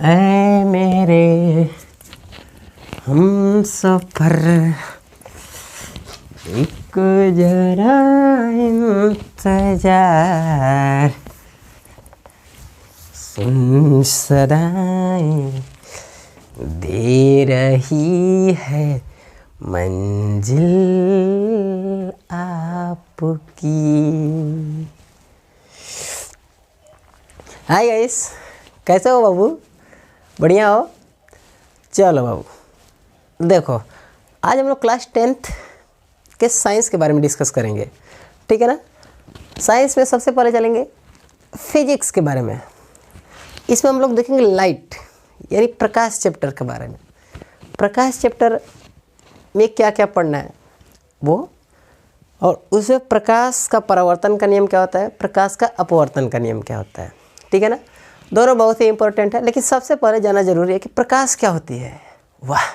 ऐ मेरे हम सफर एक जरा इंतजार, सुन सदाएं दे रही है मंजिल आपकी। हाय गाइस, कैसे हो बाबू? बढ़िया हो? चलो बाबू, देखो आज हम लोग क्लास 10th के साइंस के बारे में डिस्कस करेंगे, ठीक है ना। साइंस में सबसे पहले चलेंगे फिजिक्स के बारे में। इसमें हम लोग देखेंगे लाइट यानी प्रकाश चैप्टर के बारे में। प्रकाश चैप्टर में क्या क्या पढ़ना है वो, और उसमें प्रकाश का परावर्तन का नियम क्या होता है, प्रकाश का अपवर्तन का नियम क्या होता है, ठीक है ना। दोनों बहुत ही इंपॉर्टेंट है, लेकिन सबसे पहले जानना जरूरी है कि प्रकाश क्या होती है। वाह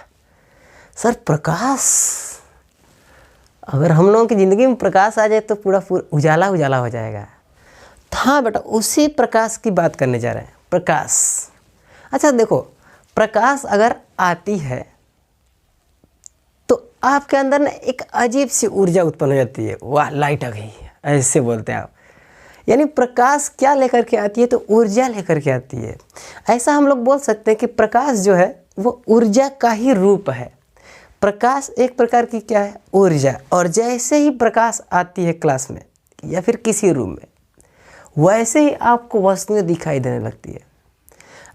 सर, प्रकाश, अगर हम लोगों की ज़िंदगी में प्रकाश आ जाए तो पूरा उजाला उजाला हो जाएगा। तो हाँ बेटा, उसी प्रकाश की बात करने जा रहे हैं, प्रकाश। अच्छा देखो, प्रकाश अगर आती है तो आपके अंदर ना एक अजीब सी ऊर्जा उत्पन्न हो जाती है। वाह लाइट आ गई, ऐसे बोलते हैं आप। यानी प्रकाश क्या लेकर के आती है, तो ऊर्जा लेकर के आती है। ऐसा हम लोग बोल सकते हैं कि प्रकाश जो है वो ऊर्जा का ही रूप है। प्रकाश एक प्रकार की क्या है, ऊर्जा। और जैसे ही प्रकाश आती है क्लास में या फिर किसी रूम में, वैसे ही आपको वस्तुएं दिखाई देने लगती है।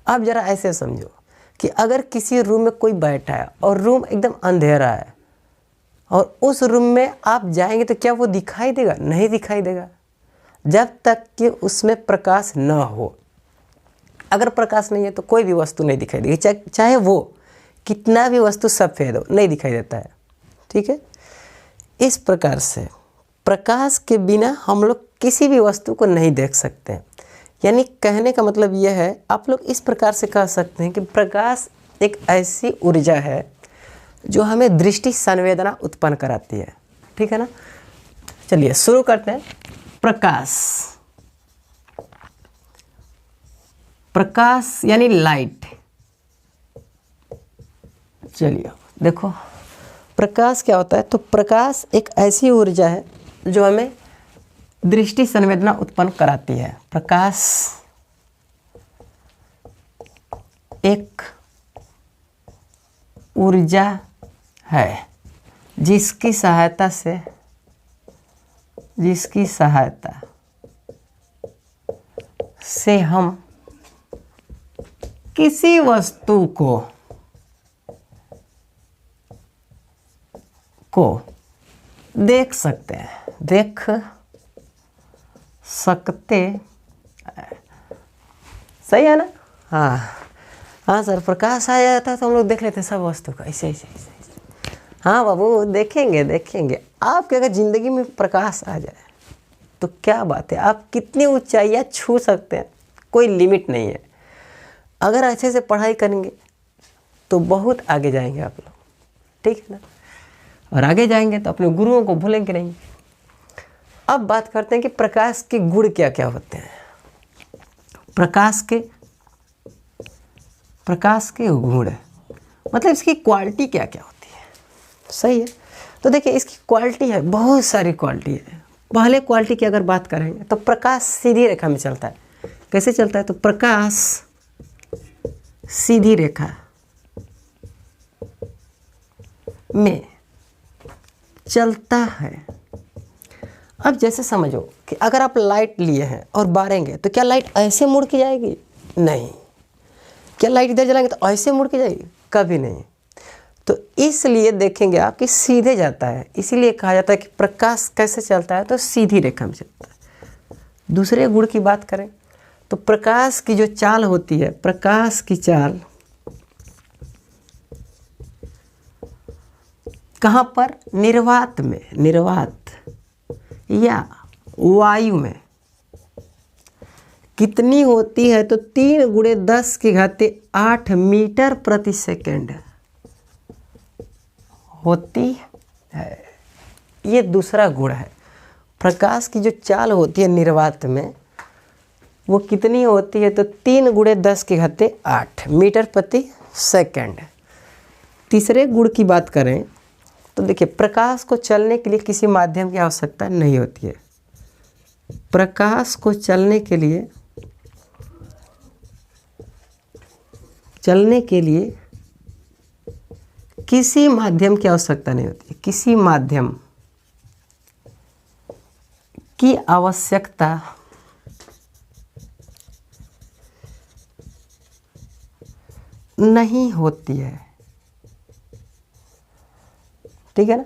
अब जरा ऐसे समझो कि अगर किसी रूम में कोई बैठा है और रूम एकदम अंधेरा है, और उस रूम में आप जाएंगे तो क्या वो दिखाई देगा? नहीं दिखाई देगा, जब तक कि उसमें प्रकाश न हो। अगर प्रकाश नहीं है तो कोई भी वस्तु नहीं दिखाई देगी, चाहे वो कितना भी वस्तु सफ़ेद हो, नहीं दिखाई देता है, ठीक है। इस प्रकार से प्रकाश के बिना हम लोग किसी भी वस्तु को नहीं देख सकते। यानी कहने का मतलब यह है, आप लोग इस प्रकार से कह सकते हैं कि प्रकाश एक ऐसी ऊर्जा है जो हमें दृष्टि संवेदना उत्पन्न कराती है, ठीक है ना। चलिए शुरू करते हैं। प्रकाश, प्रकाश यानी लाइट। चलिए देखो प्रकाश क्या होता है। तो प्रकाश एक ऐसी ऊर्जा है जो हमें दृष्टि संवेदना उत्पन्न कराती है। प्रकाश एक ऊर्जा है जिसकी सहायता से हम किसी वस्तु को देख सकते हैं, सही है ना। हाँ सर, प्रकाश आ जाता है तो हम लोग देख लेते हैं सब वस्तु का, ऐसे। हाँ बाबू, देखेंगे। आपके अगर ज़िंदगी में प्रकाश आ जाए तो क्या बात है, आप कितनी ऊंचाइयाँ छू सकते हैं, कोई लिमिट नहीं है। अगर अच्छे से पढ़ाई करेंगे तो बहुत आगे जाएंगे आप लोग, ठीक है ना। और आगे जाएंगे तो अपने गुरुओं को भूलेंगे नहीं। अब बात करते हैं कि प्रकाश के गुण क्या क्या होते हैं। प्रकाश के गुण मतलब इसकी क्वालिटी क्या क्या होती है, सही है। तो देखिए इसकी क्वालिटी है, बहुत सारी क्वालिटी है। पहले क्वालिटी की अगर बात करेंगे तो प्रकाश सीधी रेखा में चलता है। कैसे चलता है? तो प्रकाश सीधी रेखा में चलता है। अब जैसे समझो कि अगर आप लाइट लिए हैं और बारेंगे तो क्या लाइट ऐसे मुड़ के जाएगी? नहीं। क्या लाइट इधर जलाएंगे तो ऐसे मुड़ के जाएगी? कभी नहीं। तो इसलिए देखेंगे आप कि सीधे जाता है। इसीलिए कहा जाता है कि प्रकाश कैसे चलता है, तो सीधी रेखा में चलता है। दूसरे गुण की बात करें तो प्रकाश की जो चाल होती है, प्रकाश की चाल कहाँ पर? निर्वात या वायु में कितनी होती है? तो 3 × 10⁸ मीटर प्रति सेकेंड होती है। ये दूसरा गुण है। प्रकाश की जो चाल होती है निर्वात में, वो कितनी होती है, तो 3 × 10⁸ मीटर प्रति सेकंड। तीसरे गुण की बात करें तो देखिए, प्रकाश को चलने के लिए किसी माध्यम की आवश्यकता नहीं होती है। प्रकाश को चलने के लिए किसी माध्यम की आवश्यकता नहीं होती है। किसी माध्यम की आवश्यकता नहीं होती है, ठीक है ना।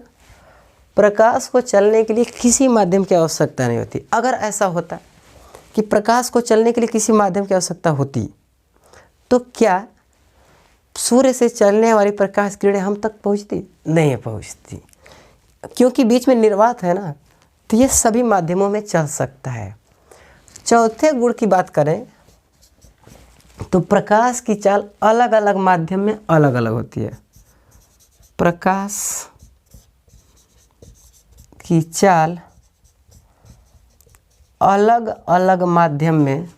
प्रकाश को चलने के लिए किसी माध्यम की आवश्यकता नहीं होती। अगर ऐसा होता कि प्रकाश को चलने के लिए किसी माध्यम की आवश्यकता होती तो क्या सूर्य से चलने वाली प्रकाश किरणें हम तक पहुंचती? नहीं पहुंचती, क्योंकि बीच में निर्वात है ना, तो ये सभी माध्यमों में चल सकता है। चौथे गुण की बात करें तो प्रकाश की चाल अलग अलग माध्यम में अलग अलग होती है। प्रकाश की चाल अलग अलग माध्यम में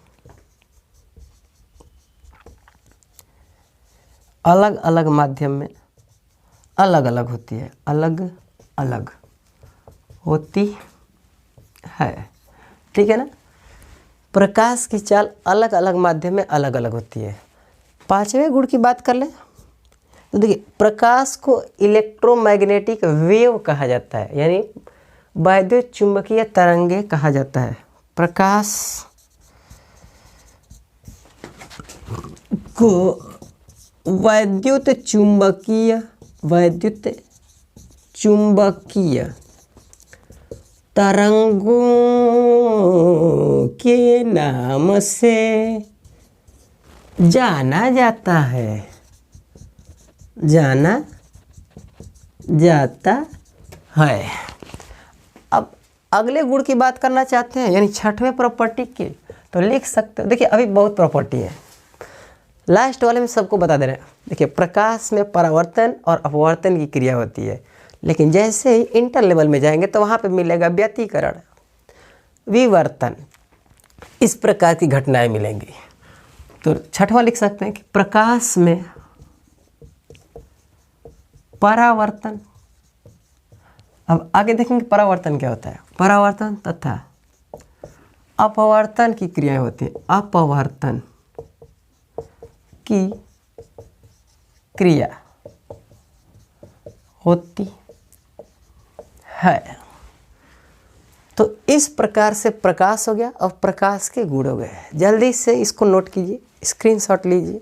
अलग अलग होती है। अलग अलग होती है, ठीक है ना। प्रकाश की चाल अलग अलग माध्यम में अलग अलग होती है। पांचवें गुण की बात कर लें तो देखिए, प्रकाश को इलेक्ट्रोमैग्नेटिक वेव कहा जाता है, यानी वैद्युत चुंबकीय तरंगे कहा जाता है। प्रकाश को वैद्युत चुंबकीय तरंगों के नाम से जाना जाता है। अब अगले गुण की बात करना चाहते हैं, यानी छठवें प्रॉपर्टी की, तो लिख सकते हो। देखिए, अभी बहुत प्रॉपर्टी है, लास्ट वाले में सबको बता दे रहे हैं। देखिए, प्रकाश में परावर्तन और अपवर्तन की क्रिया होती है, लेकिन जैसे ही इंटर लेवल में जाएंगे तो वहाँ पे मिलेगा व्यतिकरण, विवर्तन, इस प्रकार की घटनाएं मिलेंगी। तो छठवां लिख सकते हैं कि प्रकाश में परावर्तन। अब आगे देखेंगे परावर्तन क्या होता है। परावर्तन तथा अपवर्तन की क्रियाएं होती हैं। अपवर्तन की क्रिया होती है। तो इस प्रकार से प्रकाश हो गया और प्रकाश के गुण हो गए। जल्दी से इसको नोट कीजिए, स्क्रीनशॉट लीजिए।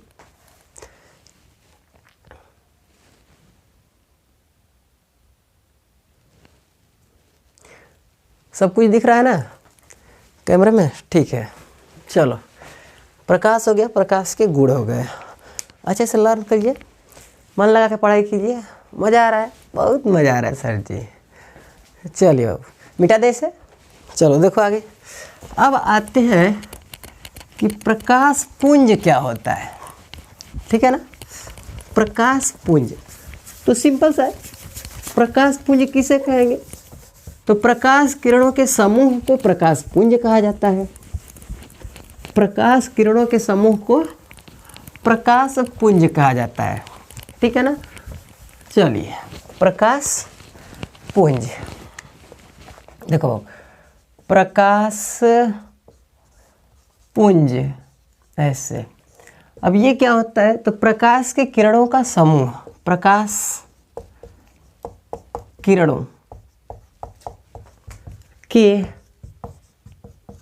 सब कुछ दिख रहा है ना कैमरे में? ठीक है, चलो, प्रकाश हो गया, प्रकाश के गुण हो गए। अच्छे से लर्न करिए, मन लगा के पढ़ाई कीजिए। मज़ा आ रहा है? बहुत मज़ा आ रहा है सर जी। चलिए, अब मिटा दे इसे। चलो देखो आगे। अब आते हैं कि प्रकाश पुंज क्या होता है, ठीक है ना। प्रकाश पुंज तो सिंपल सा है। प्रकाश पुंज किसे कहेंगे? तो प्रकाश किरणों के समूह को प्रकाश पुंज कहा जाता है। प्रकाश किरणों के समूह को प्रकाश पुंज कहा जाता है, ठीक है ना। चलिए, प्रकाश पुंज देखो, प्रकाश पुंज ऐसे। अब ये क्या होता है? तो प्रकाश के किरणों का समूह, प्रकाश किरणों के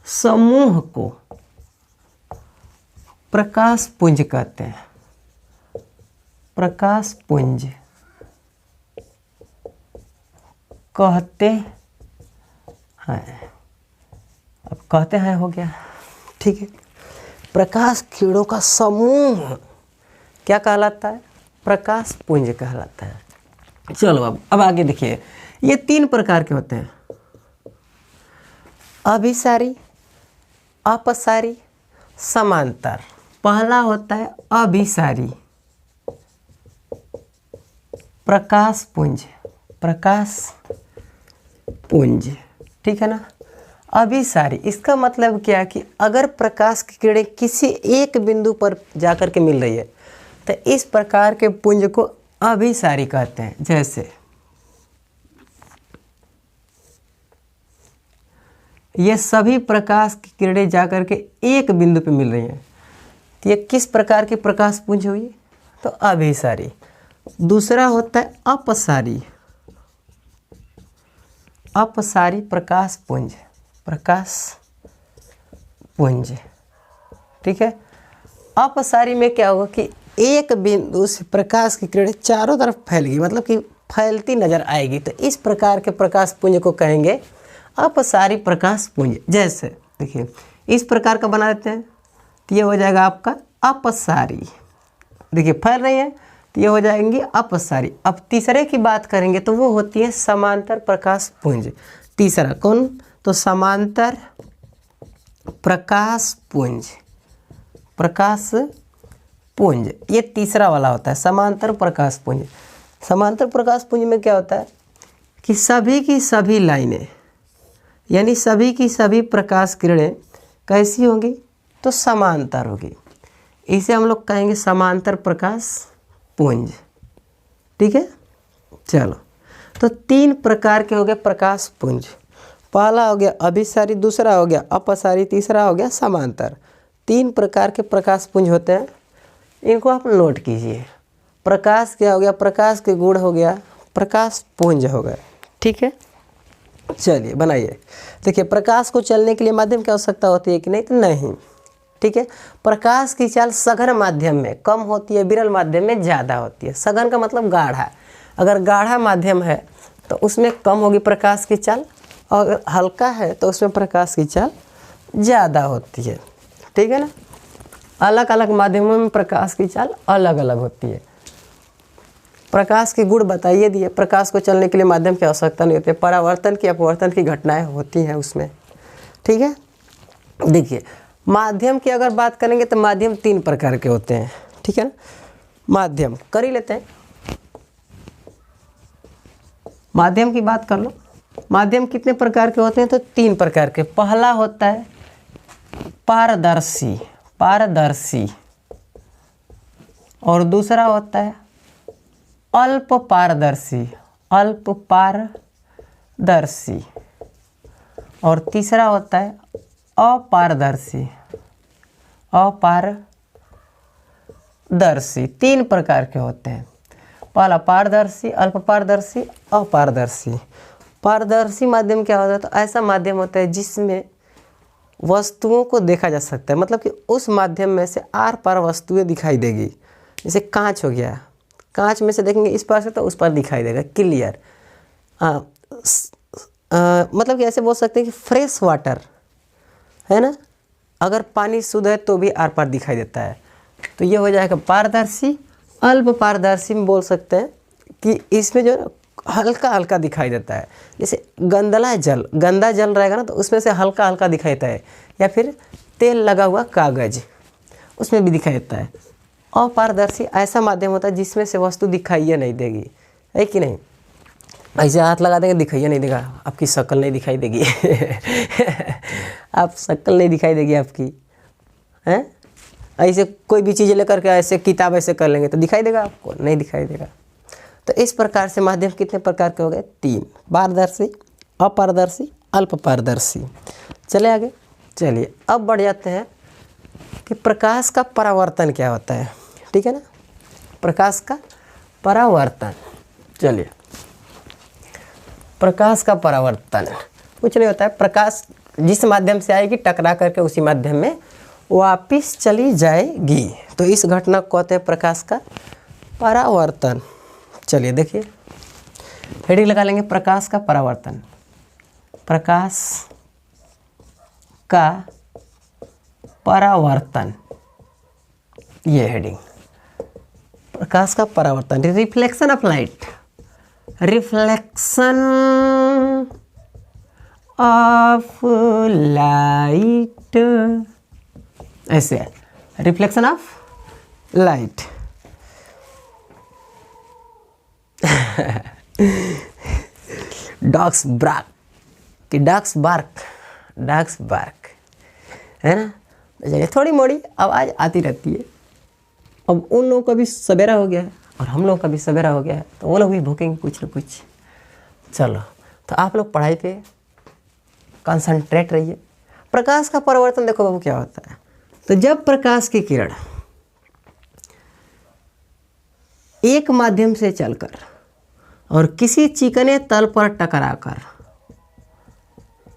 समूह को प्रकाश पुंज कहते हैं। प्रकाश पुंज कहते हैं। अब कहते हैं हो गया, ठीक है। प्रकाश किरणों का समूह क्या कहलाता है? प्रकाश पुंज कहलाता है। चलो अब आगे देखिए, ये 3 प्रकार के होते हैं। अभिसारी, अपसारी, समांतर। पहला होता है अभिसारी प्रकाश पुंज, प्रकाश पुंज, ठीक है ना। अभिसारी, इसका मतलब क्या कि अगर प्रकाश की किरणें किसी एक बिंदु पर जाकर के मिल रही है तो इस प्रकार के पुंज को अभिसारी कहते हैं। जैसे ये सभी प्रकाश की किरणें जाकर के एक बिंदु पे मिल रही हैं तो ये किस प्रकार की प्रकाश पुंज हुई? तो अभिसारी। दूसरा होता है अपसारी। अपसारी प्रकाश पुंज, प्रकाश पुंज, ठीक है। अपसारी में क्या होगा कि एक बिंदु से प्रकाश की किरणें चारों तरफ फैलेगी, मतलब कि फैलती नजर आएगी, तो इस प्रकार के प्रकाश पुंज को कहेंगे अपसारी प्रकाश पुंज। जैसे देखिए इस प्रकार का बना देते हैं तो ये हो जाएगा आपका अपसारी। देखिए फैल रही है तो ये हो जाएंगी अपसारी। अब तीसरे की बात करेंगे तो वो होती है समांतर प्रकाश पुंज। तीसरा कौन? तो समांतर प्रकाश पुंज, प्रकाश पुंज, ये तीसरा वाला होता है समांतर प्रकाश पुंज। समांतर प्रकाश पुंज में क्या होता है कि सभी की सभी लाइनें, यानी सभी की सभी प्रकाश किरणें कैसी होंगी? तो समांतर होगी। इसे हम लोग कहेंगे समांतर प्रकाश पुंज, ठीक है। चलो, तो तीन प्रकार के हो गए प्रकाश पुंज। पहला हो गया अभिसारी, दूसरा हो गया अपसारी, तीसरा हो गया समांतर। तीन प्रकार के प्रकाश पुंज होते हैं, इनको आप नोट कीजिए। प्रकाश क्या हो गया? प्रकाश के गुण हो गया प्रकाश पुंज हो गया, ठीक है। चलिए बनाइए। देखिए प्रकाश को चलने के लिए माध्यम की आवश्यकता होती है कि नहीं? तो नहीं, ठीक है। प्रकाश की चाल सघन माध्यम में कम होती है, विरल माध्यम में ज़्यादा होती है। सघन का मतलब गाढ़ा, अगर गाढ़ा माध्यम है तो उसमें कम होगी प्रकाश की चाल, और अगर हल्का है तो उसमें प्रकाश की चाल ज़्यादा होती है, ठीक है ना। अलग अलग माध्यमों में प्रकाश की चाल अलग अलग होती है। प्रकाश के गुण बताइए दिए। प्रकाश को चलने के लिए माध्यम की आवश्यकता नहीं होती है, परावर्तन की अपवर्तन की घटनाएं होती हैं उसमें, ठीक है। देखिए माध्यम की अगर बात करेंगे तो माध्यम तीन प्रकार के होते हैं, ठीक है ना। माध्यम कर ही लेते हैं, माध्यम की बात कर लो। माध्यम कितने प्रकार के होते हैं? तो तीन प्रकार के। पहला होता है पारदर्शी, पारदर्शी, और दूसरा होता है अल्प पारदर्शी, अल्प पारदर्शी, और तीसरा होता है अपारदर्शी, अपारदर्शी। तीन प्रकार के होते हैं। पहला पारदर्शी, अल्प पारदर्शी, अपारदर्शी। पारदर्शी माध्यम क्या होता है? तो ऐसा माध्यम होता है जिसमें वस्तुओं को देखा जा सकता है, मतलब कि उस माध्यम में से आर पार वस्तुएं दिखाई देगी। जैसे कांच हो गया, कांच में से देखेंगे इस पार से तो उस पार दिखाई देगा, क्लियर। मतलब कि ऐसे बोल सकते हैं कि फ्रेश वाटर है ना, अगर पानी शुद्ध है तो भी आर पार दिखाई देता है, तो ये हो जाएगा पारदर्शी। अल्प पारदर्शी में बोल सकते हैं कि इसमें जो हल्का हल्का दिखाई देता है, जैसे गंदला जल, गंदा जल रहेगा ना तो उसमें से हल्का हल्का दिखाई देता है, या फिर तेल लगा हुआ कागज उसमें भी दिखाई देता है। अपारदर्शी ऐसा माध्यम होता है जिसमें से वस्तु दिखाई नहीं देगी, है कि नहीं। ऐसे हाथ लगा देंगे दिखाई नहीं देगा, आपकी शक्ल नहीं दिखाई देगी आप शक्ल नहीं दिखाई देगी आपकी, हैं। ऐसे कोई भी चीज़ लेकर के ऐसे किताब ऐसे कर लेंगे तो दिखाई देगा आपको? नहीं दिखाई देगा। तो इस प्रकार से माध्यम कितने प्रकार के हो गए? तीन। पारदर्शी, अपारदर्शी, अल्प पारदर्शी। चले आगे। चलिए अब बढ़ जाते हैं कि प्रकाश का परावर्तन क्या होता है, ठीक है ना। प्रकाश का परावर्तन, चलिए प्रकाश का परावर्तन कुछ नहीं होता है, प्रकाश जिस माध्यम से आएगी टकरा करके उसी माध्यम में वापिस चली जाएगी, तो इस घटना को कहते हैं प्रकाश का परावर्तन। चलिए देखिए हेडिंग लगा लेंगे, प्रकाश का परावर्तन। प्रकाश का परावर्तन, ये हेडिंग। प्रकाश का परावर्तन, reflection of light, reflection of light, ऐसे है, reflection of light. Dogs bark, dogs bark, है ना। चलिए थोड़ी मोड़ी आवाज़ आती रहती है। अब उन लोगों का भी सवेरा हो गया है और हम लोगों का भी सवेरा हो गया है, तो वो लोग भी भूखेंगे कुछ न कुछ। चलो तो आप लोग पढ़ाई पे कंसंट्रेट रहिए। प्रकाश का परिवर्तन देखो बाबू क्या होता है। तो जब प्रकाश की किरण एक माध्यम से चलकर और किसी चिकने तल पर टकराकर,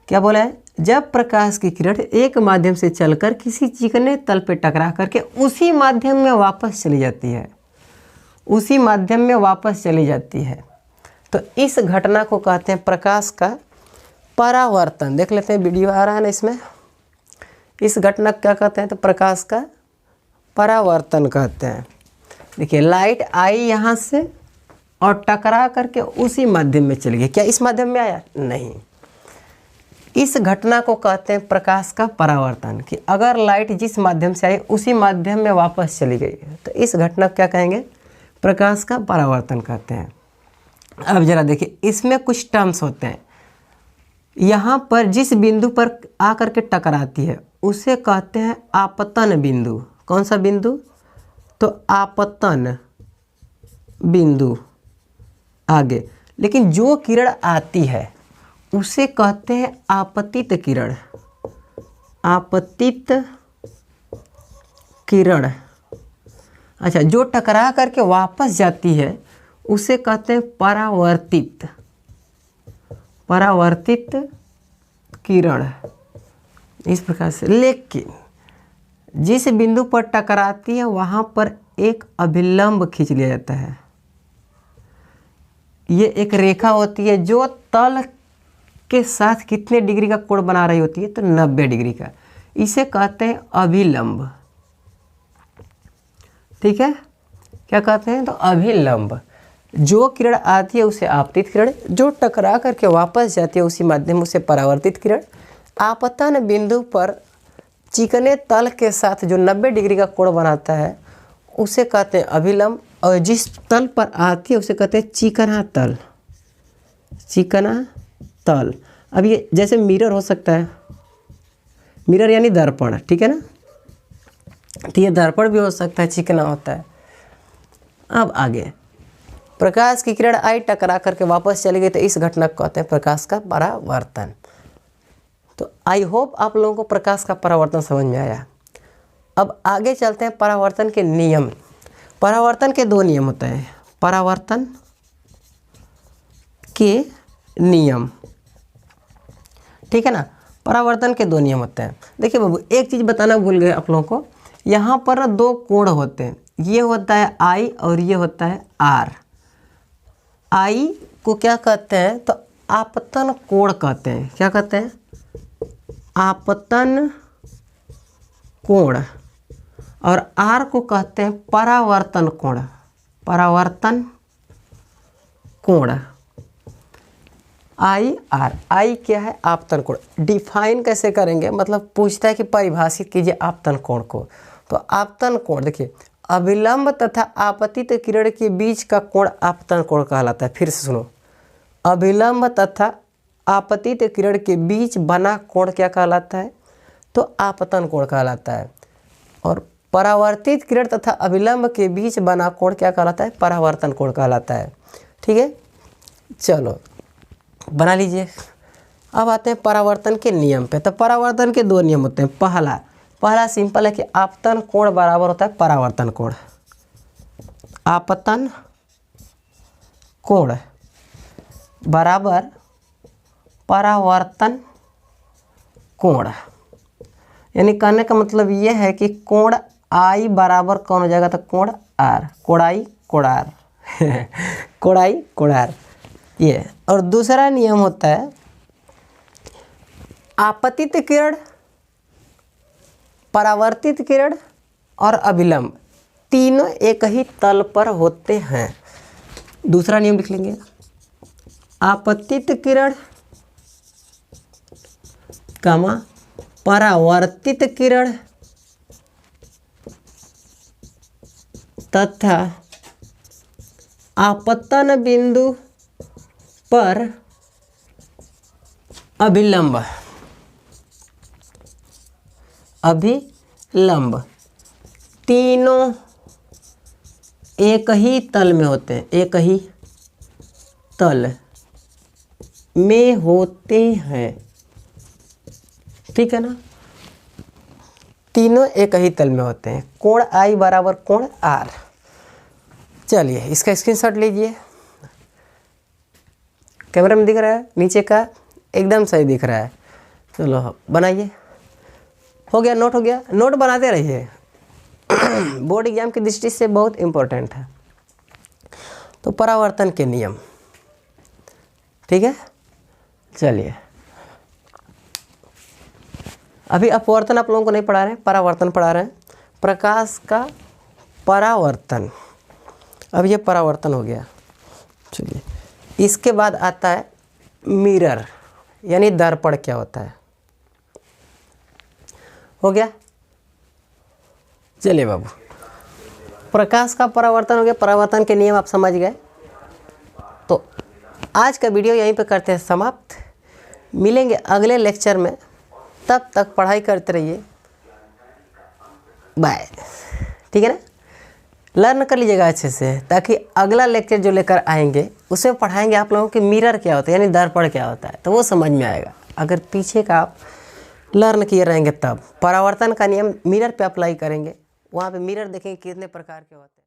क्या बोला है, जब प्रकाश की किरण एक माध्यम से चलकर किसी चिकने तल पर टकरा करके उसी माध्यम में वापस चली जाती है, उसी माध्यम में वापस चली जाती है, तो इस घटना को कहते हैं प्रकाश का परावर्तन। देख लेते हैं, वीडियो आ रहा है ना इसमें। इस घटना को क्या कहते हैं, तो प्रकाश का परावर्तन कहते हैं। देखिए लाइट आई यहाँ से और टकरा करके उसी माध्यम में चली गई। क्या इस माध्यम में आया? नहीं। इस घटना को कहते हैं प्रकाश का परावर्तन, कि अगर लाइट जिस माध्यम से आई उसी माध्यम में वापस चली गई, तो इस घटना को क्या कहेंगे? प्रकाश का परावर्तन कहते हैं। अब जरा देखिए, इसमें कुछ टर्म्स होते हैं। यहाँ पर जिस बिंदु पर आकर के टकराती है उसे कहते हैं आपतन बिंदु। कौन सा बिंदु? तो आपतन बिंदु। आगे, लेकिन जो किरण आती है उसे कहते हैं आपतित किरण। आपतित किरण। अच्छा, जो टकरा करके वापस जाती है उसे कहते हैं परावर्तित, परावर्तित किरण। इस प्रकार से, लेकिन जिस बिंदु पर टकराती है वहाँ पर एक अभिलंब खींच लिया जाता है। ये एक रेखा होती है जो तल के साथ कितने डिग्री का कोण बना रही होती है? तो 90 डिग्री का। इसे कहते हैं अभिलंब। ठीक है, क्या कहते हैं? तो अभिलंब। जो किरण आती है उसे आपतित किरण, जो टकरा करके वापस जाती है उसी माध्यम उसे परावर्तित किरण। आपतन बिंदु पर चिकने तल के साथ जो 90 डिग्री का कोण बनाता है उसे कहते हैं अभिलंब, और जिस तल पर आती है उसे कहते हैं चिकना तल। चिकना तल। अब ये जैसे मिरर हो सकता है, मिरर यानी दर्पण, ठीक है ना, तो ये दर्पण भी हो सकता है, चिकना होता है। अब आगे, प्रकाश की किरण आई, टकरा करके वापस चली गई, तो इस घटना को कहते हैं प्रकाश का परावर्तन। तो आई होप आप लोगों को प्रकाश का परावर्तन समझ में आया। अब आगे चलते हैं परावर्तन के नियम। परावर्तन के 2 नियम होते हैं। परावर्तन के नियम, ठीक है ना। परावर्तन के 2 नियम होते हैं। देखिए बाबू, एक चीज़ बताना भूल गए आप लोगों को। यहाँ पर ना 2 कोण होते हैं, ये होता है आई और ये होता है आर। आई को क्या कहते हैं? तो आपतन कोण कहते हैं। क्या कहते हैं? आपतन कोण। और आर को कहते हैं परावर्तन कोण। परावर्तन कोण। I R. आई क्या है? आपतन कोण। डिफाइन कैसे करेंगे? मतलब पूछता है कि परिभाषित कीजिए आपतन कोण को। तो आपतन कोण, देखिए, अभिलंब तथा आपतित किरण के बीच का कोण आपतन कोण कहलाता है। फिर से सुनो, अभिलंब तथा आपतित किरण के बीच बना कोण क्या कहलाता है? तो आपतन कोण कहलाता है। और परावर्तित किरण तथा अभिलंब के बीच बना कोण क्या कहलाता है? परावर्तन कोण कहलाता है। ठीक है, चलो बना लीजिए। अब आते हैं परावर्तन के नियम पे। तो परावर्तन के 2 नियम होते हैं। पहला सिंपल है कि आपतन कोण बराबर होता है परावर्तन कोण। आपतन कोण बराबर परावर्तन कोण। यानी कहने का मतलब ये है कि कोण आई बराबर कौन हो जाएगा? तो कोण आर। कोणाई कोणार। कोणाई कोणार, ये। और दूसरा नियम होता है आपतित किरण, परावर्तित किरण और अभिलंब तीनों एक ही तल पर होते हैं। दूसरा नियम लिख लेंगे, आपतित किरण कामा परावर्तित किरण तथा आपतन बिंदु पर अभिलंब। अभिलंब, तीनों एक ही तल में होते हैं, एक ही तल में होते हैं, ठीक है ना। तीनों एक ही तल में होते हैं। कोण I बराबर कोण R। चलिए इसका स्क्रीनशॉट लीजिए। कैमरा में दिख रहा है नीचे का, एकदम सही दिख रहा है। चलो बनाइए। हो गया, नोट हो गया, नोट बनाते रहिए बोर्ड एग्जाम की दृष्टि से बहुत इम्पोर्टेंट है। तो परावर्तन के नियम, ठीक है। चलिए अभी अपवर्तन आप लोगों को नहीं पढ़ा रहे हैं, परावर्तन पढ़ा रहे हैं। प्रकाश का परावर्तन, अब ये परावर्तन हो गया। चलिए इसके बाद आता है मिरर, यानी दर्पण क्या होता है। हो गया। चलिए बाबू, प्रकाश का परावर्तन हो गया, परावर्तन के नियम आप समझ गए। तो आज का वीडियो यहीं पे करते हैं समाप्त। मिलेंगे अगले लेक्चर में, तब तक पढ़ाई करते रहिए। बाय, ठीक है ना। लर्न कर लीजिएगा अच्छे से, ताकि अगला लेक्चर जो लेकर आएंगे उसमें पढ़ाएंगे आप लोगों के मिरर क्या होता है, यानी दर्पण क्या होता है, तो वो समझ में आएगा। अगर पीछे का आप लर्न किए रहेंगे तब परावर्तन का नियम मिरर पे अप्लाई करेंगे, वहाँ पे मिरर देखेंगे कितने प्रकार के होते हैं।